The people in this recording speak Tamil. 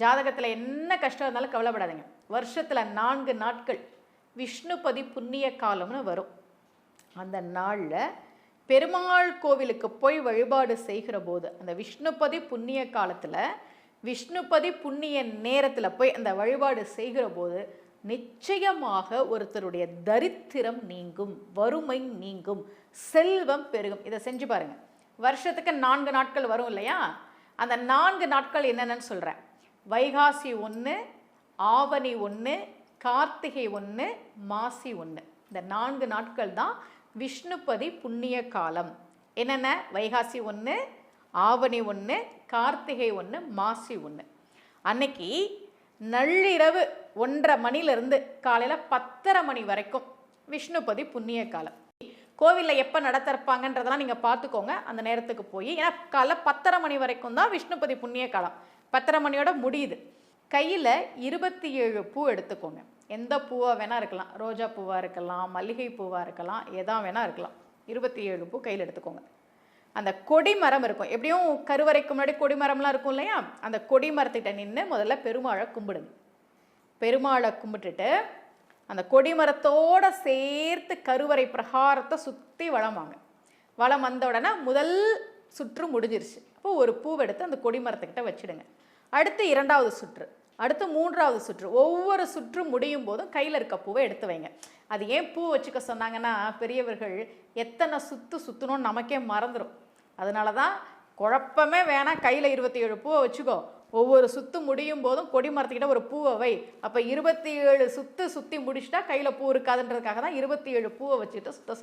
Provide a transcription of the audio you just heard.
ஜாதகத்தில் என்ன கஷ்டம் இருந்தாலும் கவலைப்படாதீங்க. வருஷத்தில் 4 நாட்கள் விஷ்ணுபதி புண்ணிய காலம்னு வரும். அந்த நாளில் பெருமாள் கோவிலுக்கு போய் வழிபாடு செய்கிற போது, அந்த விஷ்ணுபதி புண்ணிய காலத்தில் விஷ்ணுபதி புண்ணிய நேரத்தில் போய் அந்த வழிபாடு செய்கிற போது நிச்சயமாக ஒருத்தருடைய தரித்திரம் நீங்கும், வறுமை நீங்கும், செல்வம் பெருகும். இதை செஞ்சு பாருங்கள். வருஷத்துக்கு 4 நாட்கள் வரும் இல்லையா? அந்த 4 நாட்கள் என்னென்னு சொல்கிறேன். வைகாசி 1, ஆவணி 1, கார்த்திகை 1, மாசி 1. இந்த 4 நாட்கள் தான் விஷ்ணுபதி புண்ணிய காலம். என்னென்ன? வைகாசி 1, ஆவணி 1, கார்த்திகை 1, மாசி 1. அன்னைக்கு நள்ளிரவு 1:30 மணிலிருந்து காலையில் 10:30 மணி வரைக்கும் விஷ்ணுபதி புண்ணிய காலம். கோவிலில் எப்போ நடத்திருப்பாங்கன்றதெல்லாம் நீங்கள் பார்த்துக்கோங்க. அந்த நேரத்துக்கு போய், ஏன்னா காலைல 10:30 மணி வரைக்கும் தான் விஷ்ணுபதி புண்ணிய காலம். 10:30 மணியோட முடியுது. கையில் 27 பூ எடுத்துக்கோங்க. எந்த பூவாக வேணால் இருக்கலாம். ரோஜா பூவாக இருக்கலாம், மல்லிகை பூவாக இருக்கலாம், எதா வேணால் இருக்கலாம். 27 பூ கையில் எடுத்துக்கோங்க. அந்த கொடிமரம் இருக்கும், எப்படியும் கருவறைக்கு முன்னாடி கொடிமரம்லாம் இருக்கும் இல்லையா? அந்த கொடிமரத்திட்ட நின்று முதல்ல பெருமாளை கும்பிடுங்க. பெருமாளை கும்பிட்டுட்டு அந்த கொடிமரத்தோடு சேர்த்து கருவறை பிரகாரத்தை சுற்றி வளம் வாங்க. வளம் வந்த உடனே முதல் சுற்று முடிஞ்சிருச்சு. அப்போ ஒரு பூவெடுத்து அந்த கொடிமரத்துக்கிட்ட வச்சுடுங்க. அடுத்து 2வது சுற்று, அடுத்து 3வது சுற்று. ஒவ்வொரு சுற்று முடியும் போதும் கையில் இருக்க பூவை எடுத்து வைங்க. அது ஏன் பூ வச்சுக்க சொன்னாங்கன்னா, பெரியவர்கள் எத்தனை சுற்றணும்னு நமக்கே மறந்துடும். அதனால தான் குழப்பமே வேணாம், கையில் 27 பூவை வச்சுக்கோ. ஒவ்வொரு சுற்று முடியும் போதும் கொடிமரத்துக்கிட்ட ஒரு பூவை வை. அப்போ 27 சுற்றி முடிச்சுட்டா கையில் பூ இருக்காதுன்றதுக்காக தான் 27 பூவை வச்சுக்கிட்டு சுற்ற சொன்னாங்க.